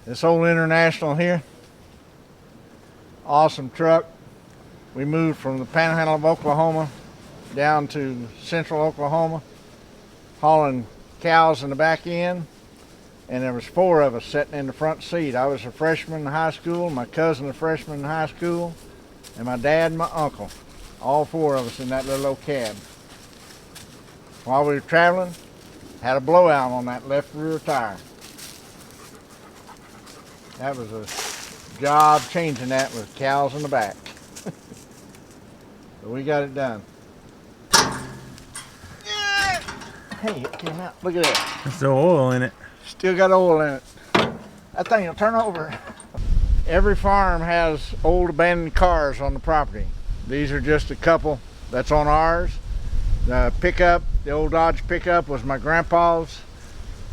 This old International here, awesome truck. We moved from the panhandle of Oklahoma down to central Oklahoma, hauling cows in the back end, and there was 4 of us sitting in the front seat. I was a freshman in high school, my cousin a freshman in high school, and my dad and my uncle. All 4 of us in that little old cab. While we were traveling, had a blowout on that left rear tire. That was a job changing that with cows in the back. But we got it done. Hey, it came out. Look at that. There's still oil in it. Still got oil in it. That thing will turn over. Every farm has old abandoned cars on the property. These are just a couple that's on ours. The pickup, the old Dodge pickup, was my grandpa's.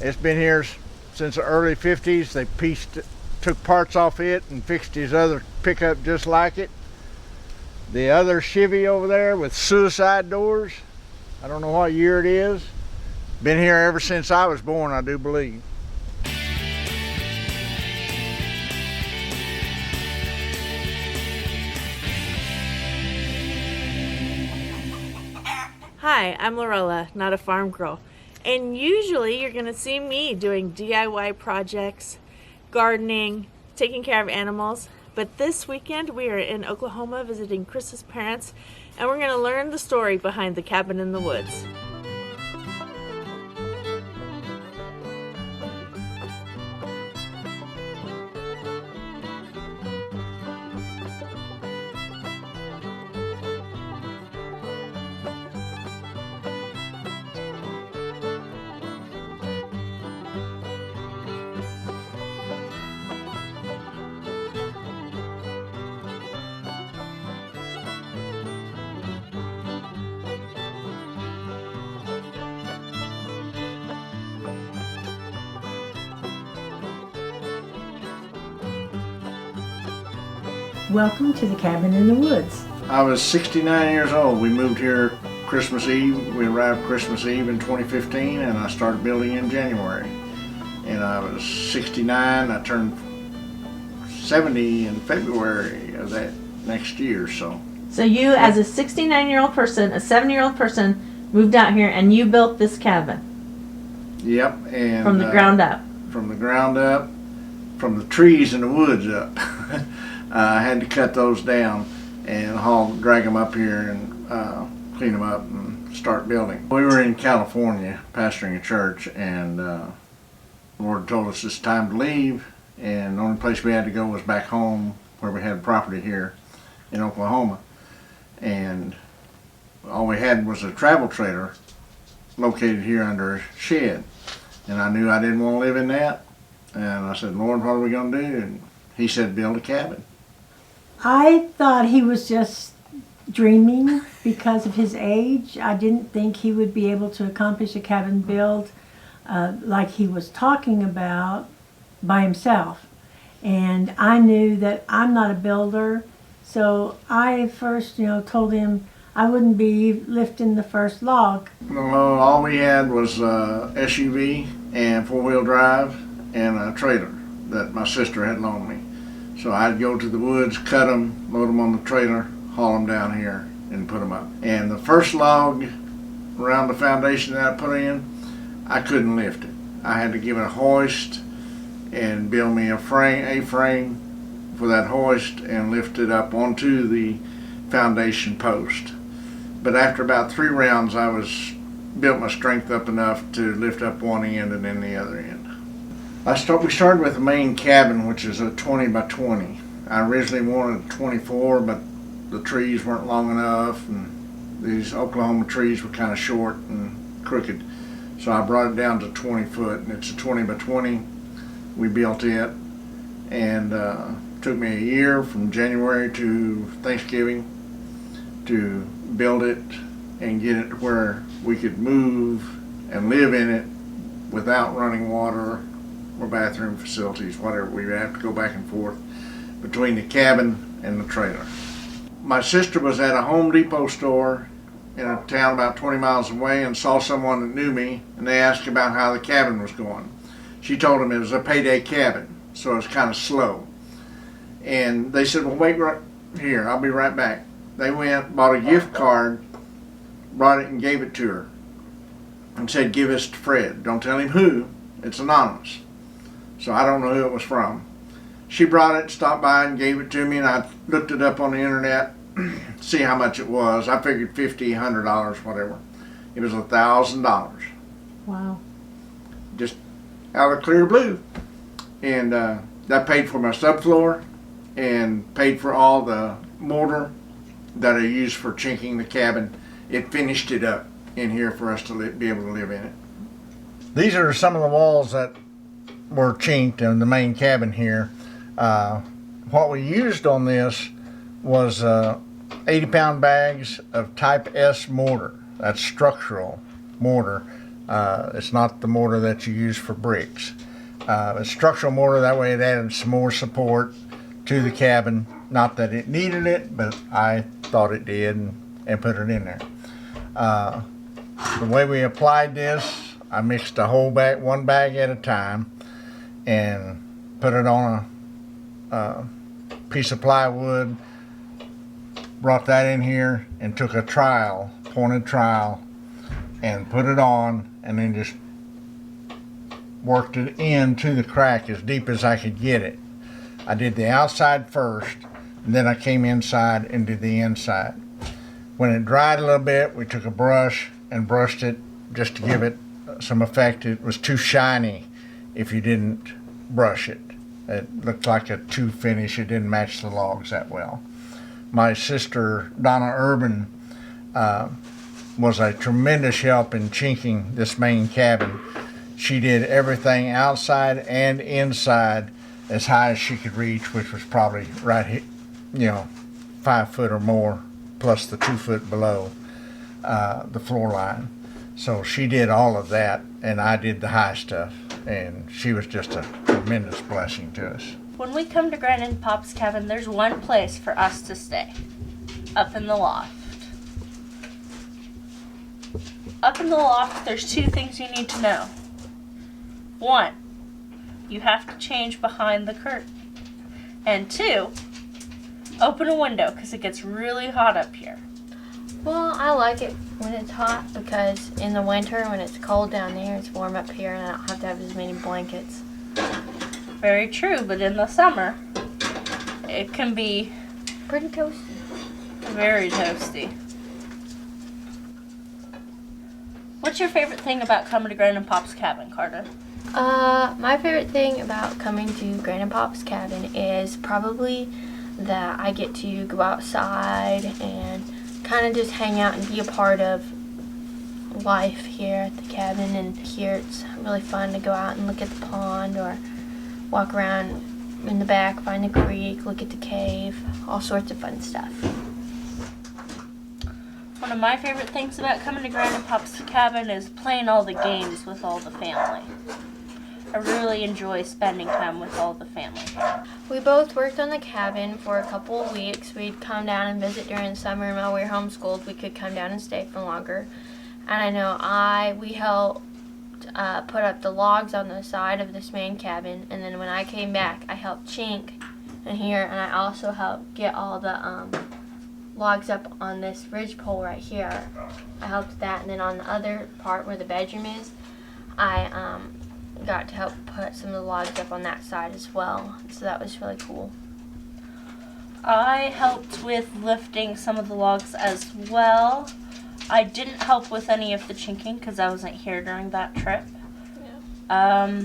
It's been here since the early 50s. They took parts off it and fixed his other pickup just like it. The other Chevy over there with suicide doors, I don't know what year it is. Been here ever since I was born, I do believe. Hi, I'm Lorella, not a farm girl, and usually you're going to see me doing DIY projects, gardening, taking care of animals, but this weekend we are in Oklahoma visiting Chris's parents, and we're going to learn the story behind the cabin in the woods. Welcome to the cabin in the woods. I was 69 years old. We moved here Christmas Eve. We arrived Christmas Eve in 2015, and I started building in January. And I was 69. I turned 70 in February of that next year. So you, as a 69-year-old person, a 70-year-old person, moved out here and you built this cabin. Yep, and from the ground up. From the ground up, from the trees in the woods up. I had to cut those down and drag them up here and clean them up and start building. We were in California pastoring a church, and the Lord told us it's time to leave, and the only place we had to go was back home where we had property here in Oklahoma. And all we had was a travel trailer located here under a shed. And I knew I didn't want to live in that. And I said, Lord, what are we going to do? And he said, build a cabin. I thought he was just dreaming because of his age. I didn't think he would be able to accomplish a cabin build like he was talking about by himself. And I knew that I'm not a builder, so I first, told him I wouldn't be lifting the first log. No, all we had was SUV and 4-wheel drive and a trailer that my sister had loaned me. So I'd go to the woods, cut them, load them on the trailer, haul them down here, and put them up. And the first log around the foundation that I put in, I couldn't lift it. I had to give it a hoist and build me a frame for that hoist and lift it up onto the foundation post. But after about 3 rounds, I built my strength up enough to lift up one end and then the other end. We started with the main cabin, which is a 20 by 20. I originally wanted 24, but the trees weren't long enough, and these Oklahoma trees were kind of short and crooked. So I brought it down to 20 foot, and it's a 20 by 20. We built it, and took me a year from January to Thanksgiving to build it and get it where we could move and live in it without running water or bathroom facilities, whatever. We would have to go back and forth between the cabin and the trailer. My sister was at a Home Depot store in a town about 20 miles away and saw someone that knew me, and they asked about how the cabin was going. She told them it was a payday cabin, so it's kind of slow. And they said, well, wait right here, I'll be right back. They went, bought a gift card, brought it and gave it to her, and said, give this to Fred. Don't tell him who, it's anonymous. So I don't know who it was from. She brought it, stopped by and gave it to me, and I looked it up on the internet, see how much it was. I figured $50, $100, whatever. It was $1,000. Wow. Just out of clear blue. And that paid for my subfloor and paid for all the mortar that I used for chinking the cabin. It finished it up in here for us to be able to live in it. These are some of the walls that were chinked in the main cabin here. What we used on this was 80-pound bags of type S mortar. That's structural mortar. It's not the mortar that you use for bricks. It's structural mortar, that way it added some more support to the cabin. Not that it needed it, but I thought it did and put it in there. The way we applied this, I mixed a whole bag, one bag at a time, and put it on a piece of plywood, brought that in here and took a trowel, pointed trowel, and put it on, and then just worked it into the crack as deep as I could get it. I did the outside first, and then I came inside and did the inside. When it dried a little bit, we took a brush and brushed it just to give it some effect. It was too shiny if you didn't brush it. It looked like a too finish. It didn't match the logs that well. My sister, Donna Urban, was a tremendous help in chinking this main cabin. She did everything outside and inside as high as she could reach, which was probably right here, 5 foot or more, plus the 2 foot below the floor line. So she did all of that, and I did the high stuff, and she was just a tremendous blessing to us. When we come to Grandpop's cabin, there's one place for us to stay. Up in the loft. Up in the loft, there's 2 things you need to know. 1, you have to change behind the curtain. And 2, open a window because it gets really hot up here. Well, I like it when it's hot because in the winter when it's cold down there, it's warm up here and I don't have to have as many blankets. Very true, but in the summer, it can be Pretty toasty. very toasty. What's your favorite thing about coming to Grandpop's cabin, Carter? My favorite thing about coming to Grandpop's cabin is probably that I get to go outside and kind of just hang out and be a part of life here at the cabin. And here it's really fun to go out and look at the pond or walk around in the back, find the creek, look at the cave, all sorts of fun stuff. One of my favorite things about coming to Grandpop's cabin is playing all the games with all the family. I really enjoy spending time with all the family. We both worked on the cabin for a couple of weeks. We'd come down and visit during the summer, and while we were homeschooled, we could come down and stay for longer. And I know we helped put up the logs on the side of this main cabin, and then when I came back, I helped chink in here, and I also helped get all the logs up on this ridge pole right here. I helped with that, and then on the other part where the bedroom is, I got to help put some of the logs up on that side as well. So that was really cool. I helped with lifting some of the logs as well. I didn't help with any of the chinking because I wasn't here during that trip. Yeah.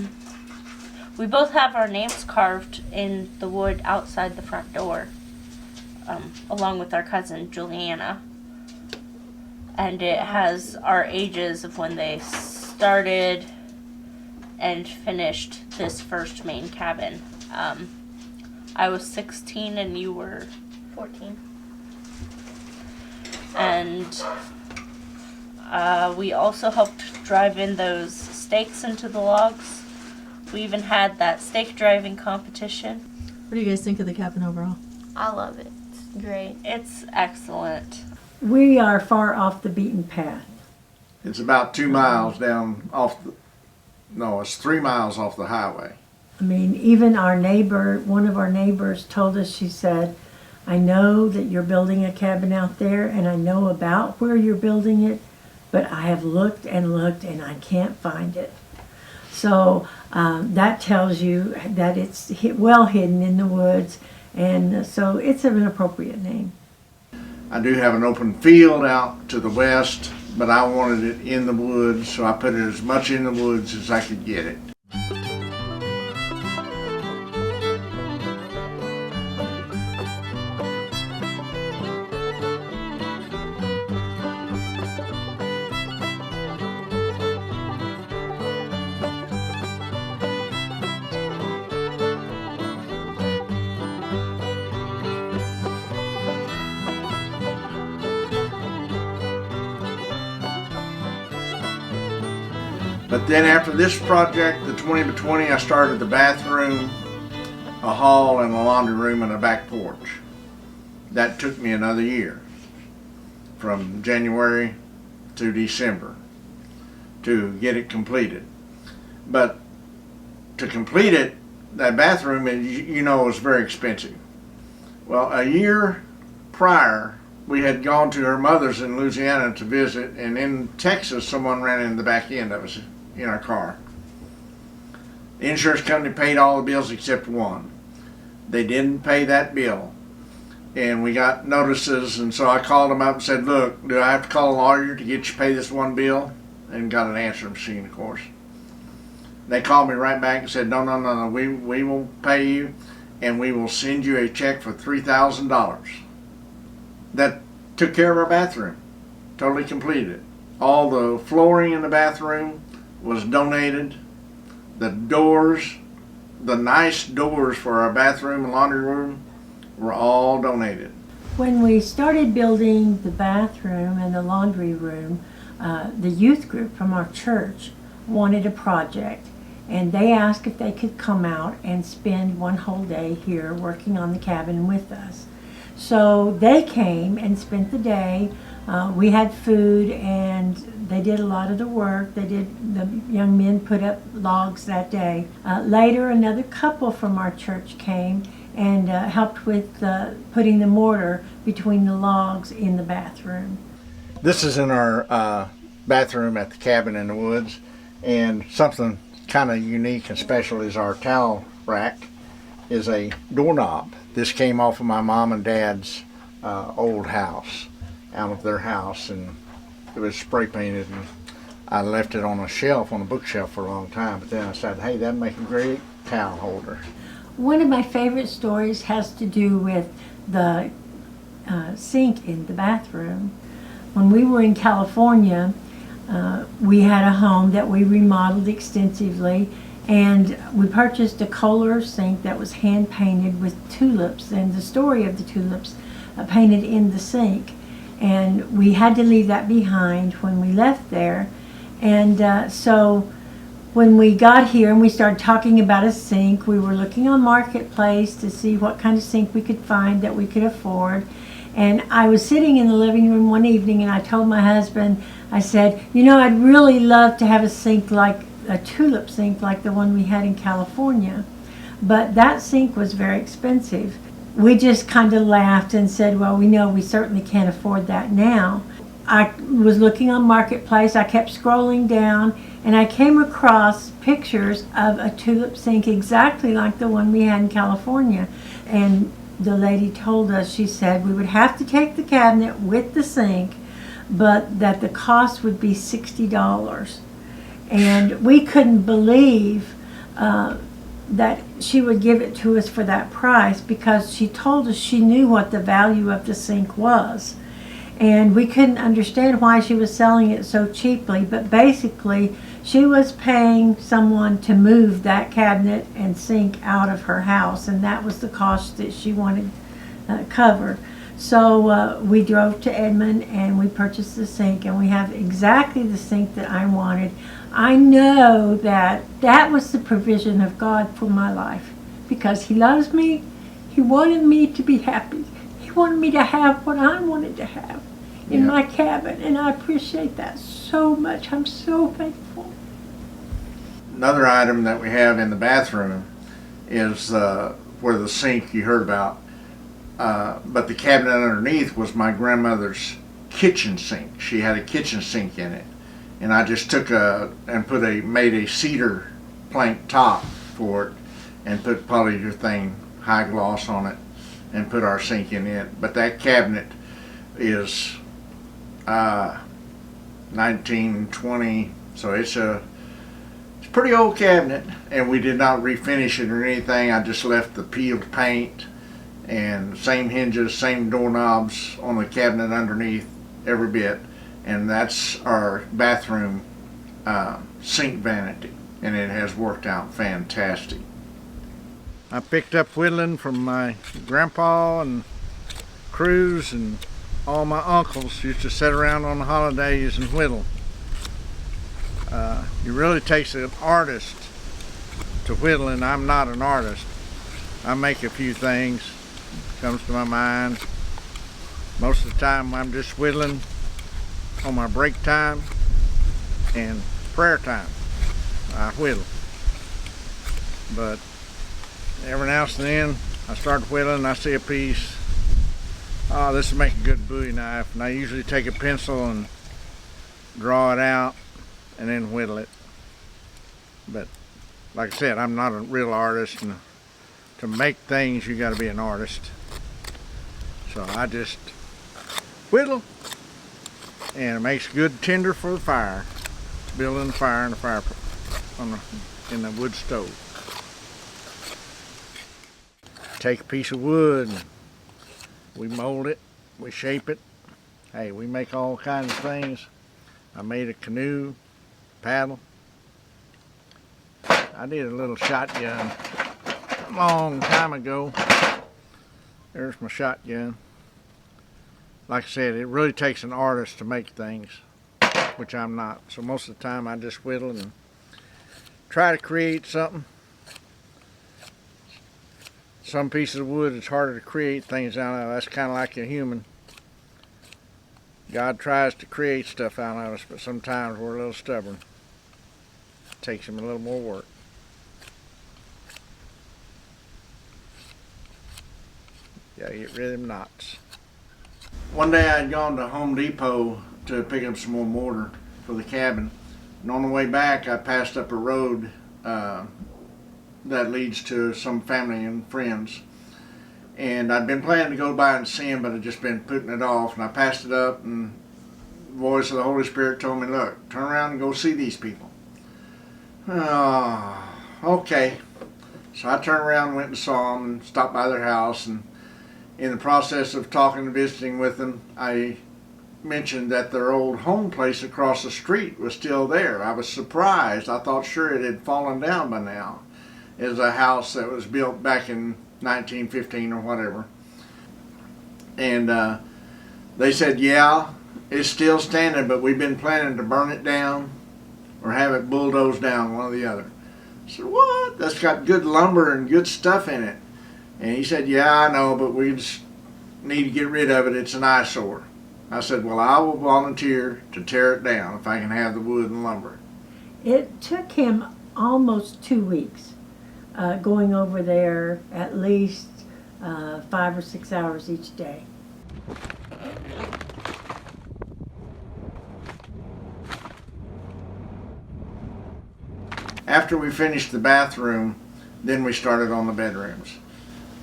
We both have our names carved in the wood outside the front door, along with our cousin Juliana. And it has our ages of when they started and finished this first main cabin. I was 16 and you were 14. And we also helped drive in those stakes into the logs. We even had that stake driving competition. What do you guys think of the cabin overall? I love it. It's great. It's excellent. We are far off the beaten path. It's about 2 miles down off the, no, it's 3 miles off the highway. I mean, even our neighbor, one of our neighbors told us, she said, I know that you're building a cabin out there and I know about where you're building it, but I have looked and looked and I can't find it. So that tells you that it's well hidden in the woods, and so it's an appropriate name. I do have an open field out to the west, but I wanted it in the woods, so I put it as much in the woods as I could get it. But then after this project, the 20 by 20, I started the bathroom, a hall, and a laundry room and a back porch. That took me another year, from January to December, to get it completed. But to complete it, that bathroom, you know, was very expensive. Well, a year prior, we had gone to her mother's in Louisiana to visit, and in Texas, someone ran in the back end of us in our car. The insurance company paid all the bills except one. They didn't pay that bill, and we got notices, and so I called them up and said, look, do I have to call a lawyer to get you to pay this one bill? And got an answering machine, of course. They called me right back and said, no, we will pay you, and we will send you a check for $3,000. That took care of our bathroom, totally completed it. All the flooring in the bathroom was donated. The doors, the nice doors for our bathroom and laundry room, were all donated. When we started building the bathroom and the laundry room, the youth group from our church wanted a project, and they asked if they could come out and spend one whole day here working on the cabin with us. So they came and spent the day. We had food, and they did a lot of the work. The young men put up logs that day. Later, another couple from our church came and helped with putting the mortar between the logs in the bathroom. This is in our bathroom at the cabin in the woods, and something kind of unique and special is our towel rack is a doorknob. This came off of my mom and dad's old house, out of their house, and it was spray painted, and I left it on a shelf, on a bookshelf for a long time, but then I said, hey, that'd make a great towel holder. One of my favorite stories has to do with the sink in the bathroom. When we were in California, we had a home that we remodeled extensively, and we purchased a Kohler sink that was hand painted with tulips, and the story of the tulips painted in the sink. And we had to leave that behind when we left there. And so when we got here and we started talking about a sink, we were looking on Marketplace to see what kind of sink we could find that we could afford. And I was sitting in the living room one evening, and I told my husband, I said, you know, I'd really love to have a sink like a tulip sink like the one we had in California. But that sink was very expensive. We just kind of laughed and said, well, we know we certainly can't afford that now. I was looking on Marketplace, I kept scrolling down, and I came across pictures of a tulip sink exactly like the one we had in California. And the lady told us, she said, we would have to take the cabinet with the sink, but that the cost would be $60. And we couldn't believe that she would give it to us for that price, because she told us she knew what the value of the sink was. And we couldn't understand why she was selling it so cheaply, but basically she was paying someone to move that cabinet and sink out of her house, and that was the cost that she wanted covered. So we drove to Edmond and we purchased the sink, and we have exactly the sink that I wanted. I know that that was the provision of God for my life, because He loves me. He wanted me to be happy. He wanted me to have what I wanted to have in my cabin, and I appreciate that so much. I'm so thankful. Another item that we have in the bathroom is where the sink you heard about. But the cabinet underneath was my grandmother's kitchen sink. She had a kitchen sink in it, and I just took made a cedar plank top for it, and put polyurethane high gloss on it, and put our sink in it. But that cabinet is 1920, so it's a pretty old cabinet, and we did not refinish it or anything. I just left the peeled paint and same hinges, same doorknobs on the cabinet underneath every bit, and that's our bathroom sink vanity, and it has worked out fantastic. I picked up whittling from my grandpa and Cruz, and all my uncles used to sit around on the holidays and whittle. It really takes an artist to whittle, and I'm not an artist. I make a few things, comes to my mind. Most of the time I'm just whittling on my break time and prayer time. I whittle. But every now and then I start whittling and I see a piece. Oh, this will make a good Bowie knife, and I usually take a pencil and draw it out and then whittle it. But like I said, I'm not a real artist, and to make things you got to be an artist. So I just whittle, and it makes good tinder for the fire, building the fire in the fire in the wood stove. Take a piece of wood, and we mold it, we shape it. Hey, we make all kinds of things. I made a canoe, paddle. I did a little shotgun a long time ago. There's my shotgun. Like I said, it really takes an artist to make things, which I'm not. So most of the time I just whittle and try to create something. Some pieces of wood it's harder to create things out of. That's kind of like a human. God tries to create stuff out of us, but sometimes we're a little stubborn. It takes him a little more work. Gotta get rid of them knots. One day I had gone to Home Depot to pick up some more mortar for the cabin, and on the way back I passed up a road that leads to some family and friends, and I'd been planning to go by and see them, but I'd just been putting it off, and I passed it up, and the voice of the Holy Spirit told me, look, turn around and go see these people. Oh, okay. So I turned around and went and saw them and stopped by their house, and in the process of talking and visiting with them, I mentioned that their old home place across the street was still there. I was surprised. I thought sure it had fallen down by now. It was a house that was built back in 1915 or whatever. And they said, yeah, it's still standing, but we've been planning to burn it down or have it bulldozed down, one or the other. I said, what? That's got good lumber and good stuff in it. And he said, yeah, I know, but we just need to get rid of it. It's an eyesore. I said, well, I will volunteer to tear it down if I can have the wood and lumber. It took him almost 2 weeks going over there, at least 5 or 6 hours each day. After we finished the bathroom, then we started on the bedrooms.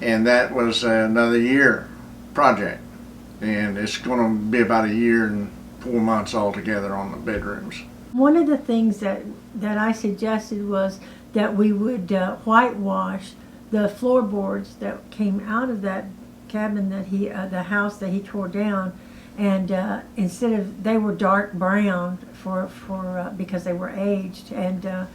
And that was another year project. And it's going to be about a year and 4 months altogether on the bedrooms. One of the things that I suggested was that we would whitewash the floorboards that came out of that cabin that the house that he tore down, and instead of, they were dark brown because they were aged, and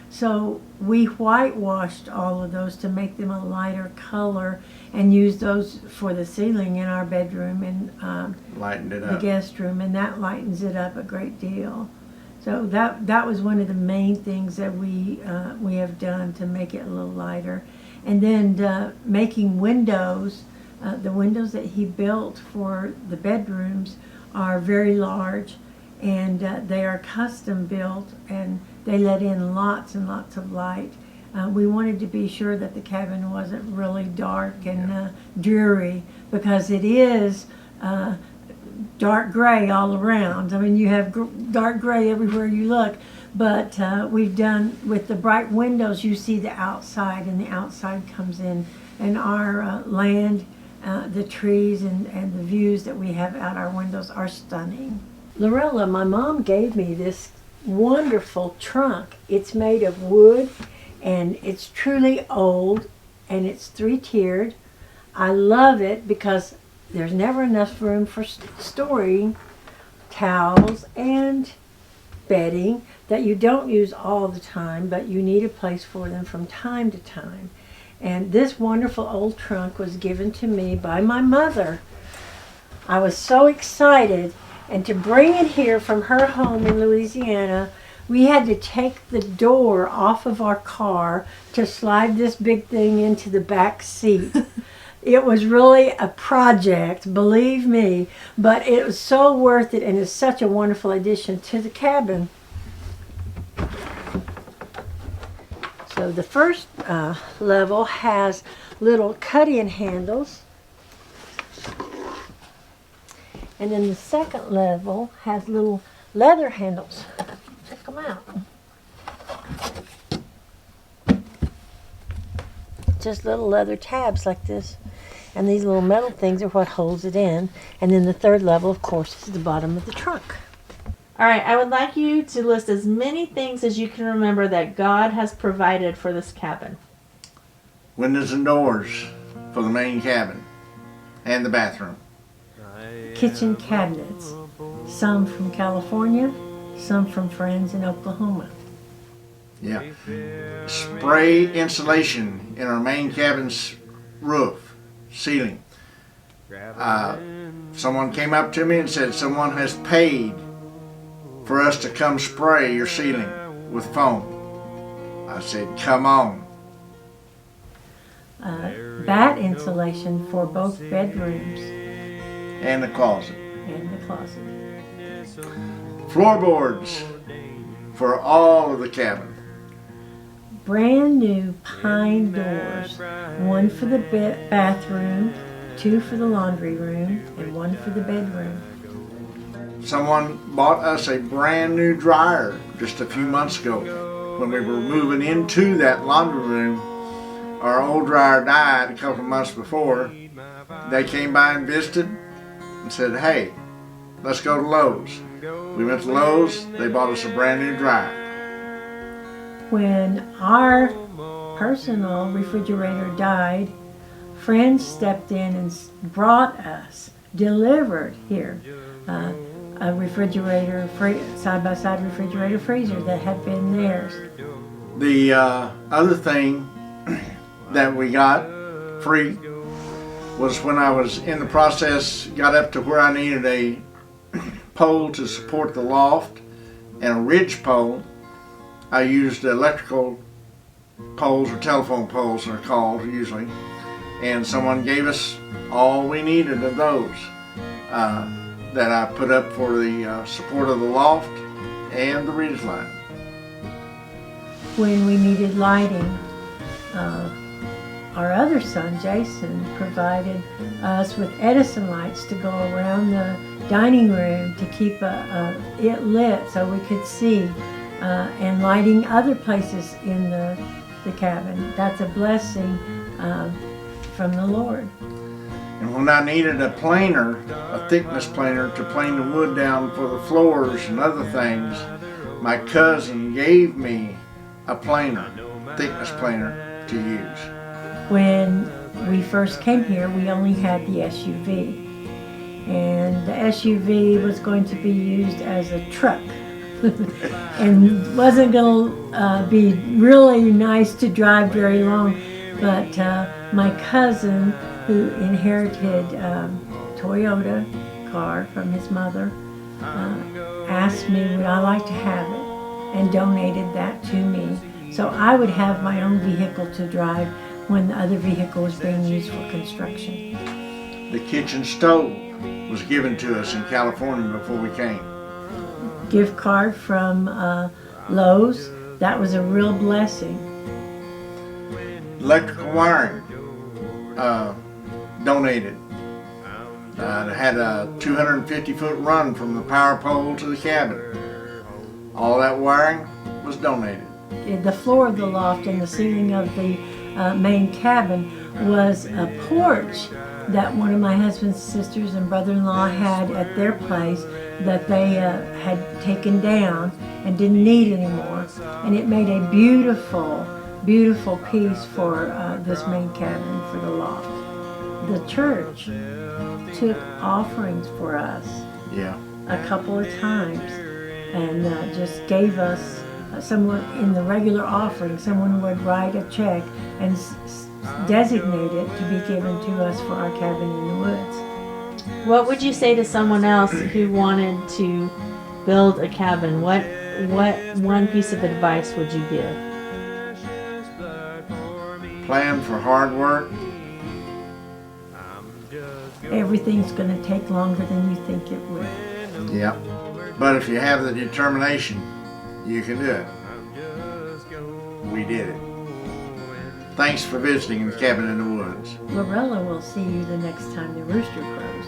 so we whitewashed all of those to make them a lighter color and used those for the ceiling in our bedroom and lightened it up. The guest room, and that lightens it up a great deal. So that was one of the main things that we have done to make it a little lighter. And then making windows, the windows that he built for the bedrooms are very large, and they are custom built, and they let in lots and lots of light. We wanted to be sure that the cabin wasn't really dark and dreary, because it is dark gray all around. I mean, you have dark gray everywhere you look, but we've done, with the bright windows, you see the outside, and the outside comes in, and our land, the trees and the views that we have out our windows are stunning. Lorella, my mom gave me this wonderful trunk. It's made of wood, and it's truly old, and it's 3-tiered. I love it because there's never enough room for storing towels and bedding that you don't use all the time, but you need a place for them from time to time. And this wonderful old trunk was given to me by my mother. I was so excited, and to bring it here from her home in Louisiana, we had to take the door off of our car to slide this big thing into the back seat. It was really a project, believe me, but it was so worth it, and it's such a wonderful addition to the cabin. So the first level has little cut-in handles, and then the second level has little leather handles. Check them out. Just little leather tabs like this. And these little metal things are what holds it in. And then the third level, of course, is the bottom of the trunk. All right, I would like you to list as many things as you can remember that God has provided for this cabin. Windows and doors for the main cabin and the bathroom. Kitchen cabinets, some from California, some from friends in Oklahoma. Yeah. Spray insulation in our main cabin's roof, ceiling. Someone came up to me and said someone has paid for us to come spray your ceiling with foam. I said, come on. Bat insulation for both bedrooms And the closet. and the closet. Floorboards for all of the cabin. Brand new pine doors, one for the bathroom, 2 for the laundry room, and 1 for the bedroom. Someone bought us a brand new dryer just a few months ago. When we were moving into that laundry room, our old dryer died a couple of months before. They came by and visited and said, hey, let's go to Lowe's. We went to Lowe's, they bought us a brand new dryer. When our personal refrigerator died, friends stepped in and brought us, delivered here, a refrigerator, side-by-side refrigerator freezer that had been theirs. The other thing that we got free was when I was in the process, got up to where I needed a pole to support the loft and a ridge pole. I used electrical poles, or telephone poles they're called usually, and someone gave us all we needed of those that I put up for the support of the loft and the ridge line. When we needed lighting, our other son, Jason, provided us with Edison lights to go around the dining room to keep it lit so we could see, and lighting other places in the cabin. That's a blessing from the Lord. And when I needed a planer, a thickness planer to plane the wood down for the floors and other things, my cousin gave me a planer, thickness planer to use. When we first came here, we only had the SUV. And the SUV was going to be used as a truck and wasn't going to be really nice to drive very long. But my cousin, who inherited Toyota car from his mother, asked me would I like to have it, and donated that to me. So I would have my own vehicle to drive when the other vehicle was being used for construction. The kitchen stove was given to us in California before we came. Gift card from Lowe's, that was a real blessing. electrical wiring donated. It had a 250-foot run from the power pole to the cabin. All that wiring was donated. The floor of the loft and the ceiling of the main cabin was a porch that one of my husband's sisters and brother-in-law had at their place that they had taken down and didn't need anymore. And it made a beautiful, beautiful piece for this main cabin for the loft. The church took offerings for us Yeah. a couple of times and just gave us someone in the regular offering, someone would write a check and designate it to be given to us for our cabin in the woods. What would you say to someone else who wanted to build a cabin? What one piece of advice would you give? Plan for hard work. Everything's going to take longer than you think it will. Yeah. But if you have the determination, you can do it. We did it. Thanks for visiting the Cabin in the Woods. Lorella will see you the next time the rooster crows.